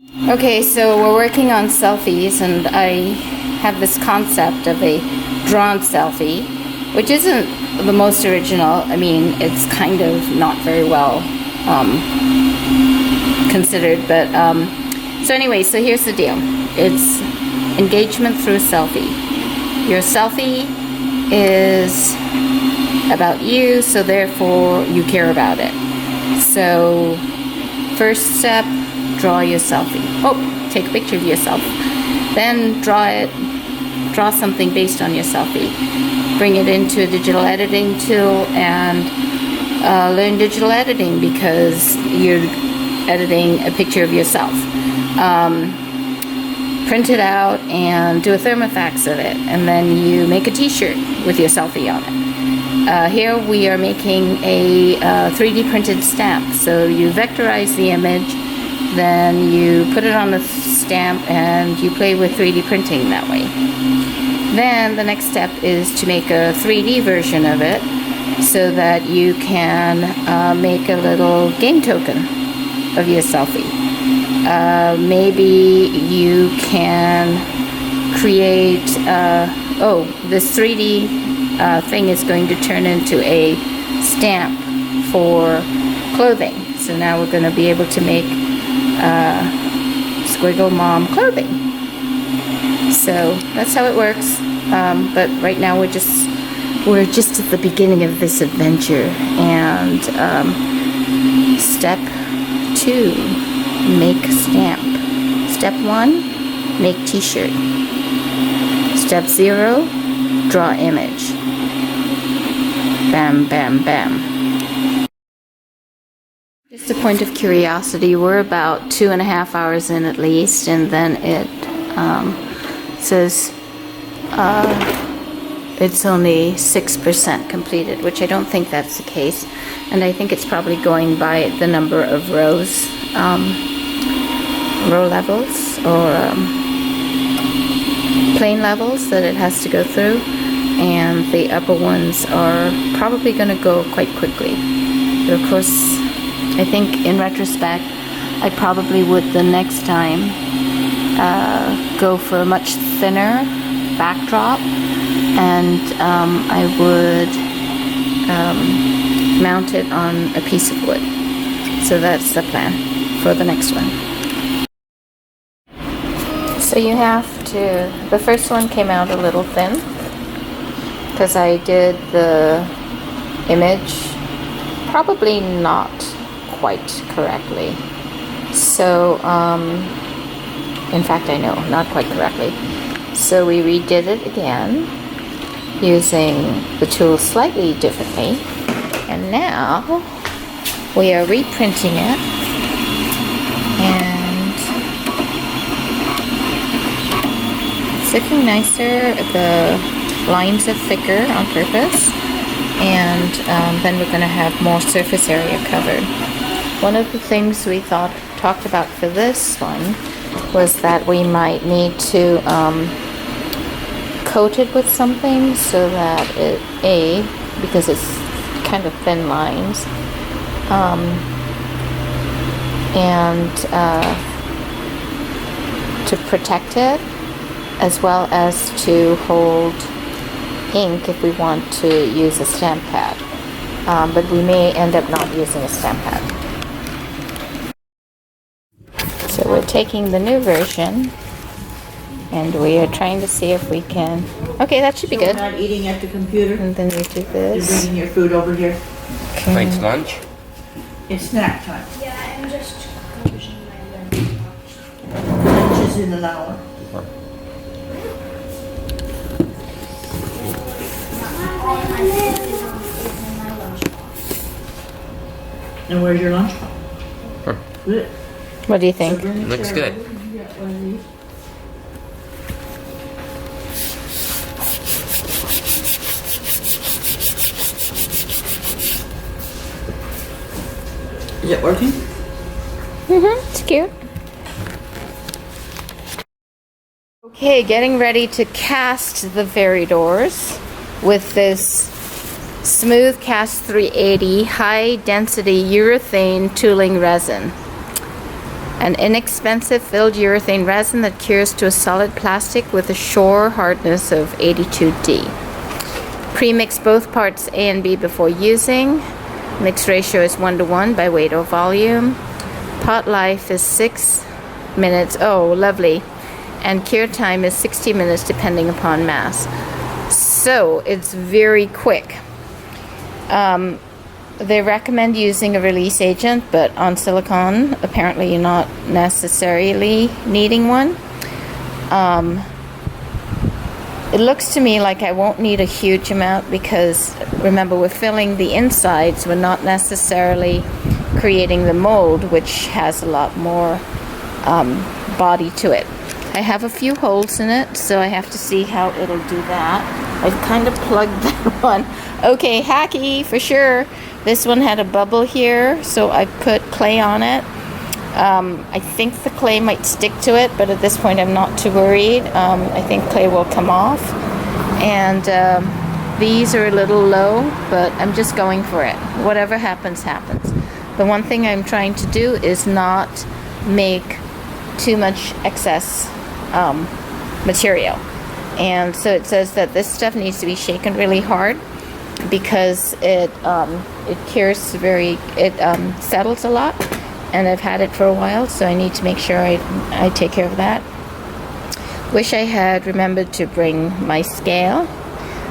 Okay, so we're working on selfies, and I have this concept of a drawn selfie, which isn't the most original. I mean, it's kind of not very well considered, but so anyway, so here's the deal. It's engagement through selfie. Your selfie is about you, so therefore you care about it. So first step, draw your selfie. Oh, take a picture of yourself. Then draw something based on your selfie. Bring it into a digital editing tool and learn digital editing, because you're editing a picture of yourself. Print it out and do a thermofax of it, and then you make a t-shirt with your selfie on it. Here we are making a 3D printed stamp. So you vectorize the image, then you put it on the stamp, and you play with 3D printing that way. Then the next step is to make a 3D version of it, so that you can make a little game token of your selfie. Maybe you can create, this 3D thing is going to turn into a stamp for clothing. So now we're going to be able to make Squiggle Mom clothing. So that's how it works. But right now we're just at the beginning of this adventure. And step 2, make stamp. Step 1, make t-shirt. Step 0, draw image. Bam, bam, bam. Just a point of curiosity, we're about 2.5 hours in at least, and then it says it's only 6% completed, which I don't think that's the case, and I think it's probably going by the number of rows, row levels, or plane levels that it has to go through, and the upper ones are probably going to go quite quickly. But of course, I think in retrospect, I probably would the next time go for a much thinner backdrop, and I would mount it on a piece of wood. So that's the plan for the next one. So you have to, the first one came out a little thin, because I did the image probably not quite correctly. So, in fact, I know, not quite correctly. So we redid it again using the tool slightly differently. And now we are reprinting it. And it's looking nicer. The lines are thicker on purpose. And then we're going to have more surface area covered. One of the things we talked about for this one was that we might need to coat it with something, so that it, because it's kind of thin lines, and to protect it, as well as to hold ink if we want to use a stamp pad, but we may end up not using a stamp pad. So we're taking the new version, and we are trying to see if we can. Okay, that should be good. We're not eating at the computer. And then you do You're this. bringing your food over here. Okay. Tonight's lunch? It's snack time. Yeah, I'm just finishing my lunch. Lunch is in an hour. All my food is in my lunchbox. And where's your lunch box? Huh. Good. What do you think? Looks good. Is it working? It's cute. Okay, getting ready to cast the fairy doors with this Smooth Cast 380 high density urethane tooling resin. An inexpensive filled urethane resin that cures to a solid plastic with a Shore hardness of 82D. Pre-mix both parts A and B before using. Mix ratio is 1:1 by weight or volume. Pot life is 6 minutes. Oh, lovely. And cure time is 60 minutes depending upon mass. So it's very quick. They recommend using a release agent, but on silicone, apparently you're not necessarily needing one. It looks to me like I won't need a huge amount because, remember, we're filling the insides. We're not necessarily creating the mold, which has a lot more body to it. I have a few holes in it, so I have to see how it'll do that. I've kind of plugged that one. Okay, hacky for sure. This one had a bubble here, so I put clay on it. I think the clay might stick to it, but at this point I'm not too worried. I think clay will come off. And these are a little low, but I'm just going for it. Whatever happens, happens. The one thing I'm trying to do is not make too much excess material. And so it says that this stuff needs to be shaken really hard because it cures it settles a lot. And I've had it for a while, so I need to make sure I take care of that. Wish I had remembered to bring my scale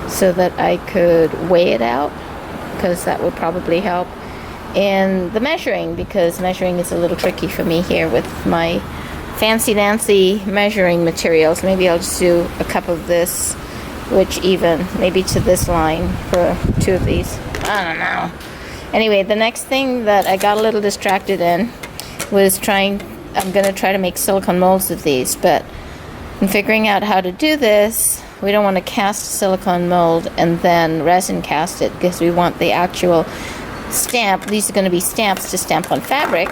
so that I could weigh it out, because that would probably help in the measuring, because measuring is a little tricky for me here with my fancy-dancy measuring materials. Maybe I'll just do a cup of this, which even maybe to this line for 2 of these. I don't know. Anyway, the next thing that I got a little distracted in was I'm going to try to make silicone molds of these, but in figuring out how to do this, we don't want to cast a silicone mold and then resin cast it, because we want the actual stamp. These are going to be stamps to stamp on fabric.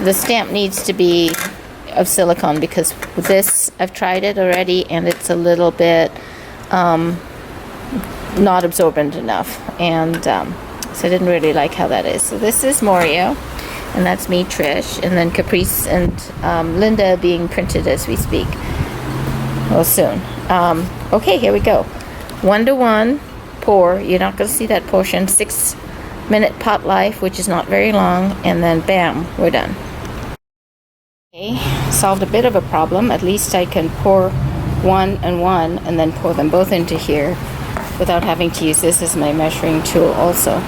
The stamp needs to be of silicone, because with this, I've tried it already, and it's a little bit not absorbent enough, and so I didn't really like how that is. So this is Morio, and that's me, Trish, and then Caprice and Linda being printed as we speak. Well, soon. Okay, here we go. 1:1 pour. You're not going to see that portion. 6-minute pot life, which is not very long, and then bam, we're done. Okay, solved a bit of a problem. At least I can pour one and then pour them both into here without having to use this as my measuring tool also.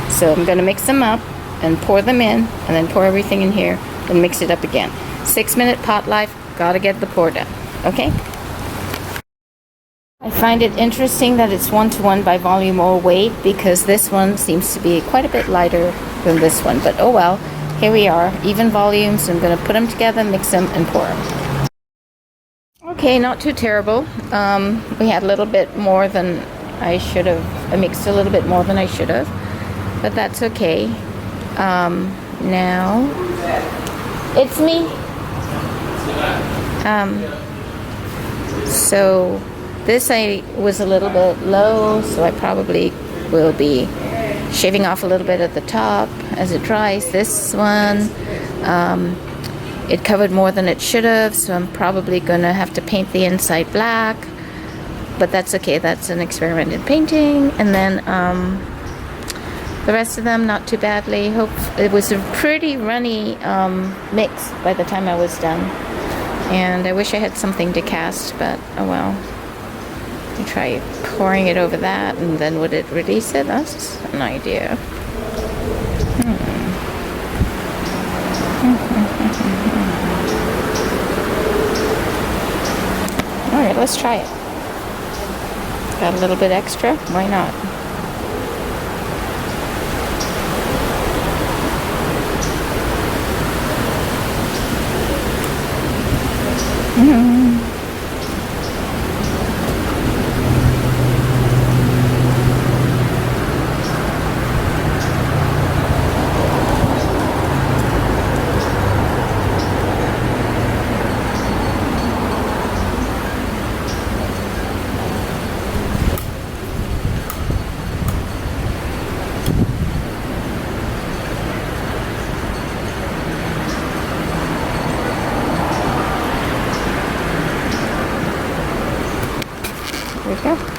So I'm going to mix them up and pour them in, and then pour everything in here and mix it up again. 6-minute pot life, gotta get the pour done. Okay? I find it interesting that it's 1:1 by volume or weight, because this one seems to be quite a bit lighter than this one. But oh well, here we are, even volumes. I'm going to put them together, mix them, and pour them. Okay, not too terrible. We had a little bit more than I should have. I mixed a little bit more than I should have, but that's okay. Now it's me. So this I was a little bit low, so I probably will be shaving off a little bit at the top as it dries. This one, it covered more than it should have, so I'm probably gonna have to paint the inside black, but that's okay. That's an experiment in painting. And then the rest of them, not too badly. It was a pretty runny mix by the time I was done, and I wish I had something to cast, but oh well. I try pouring it over that, and then would it release it? That's an idea. Alright, let's try it. Got a little bit extra? Why not? There we go.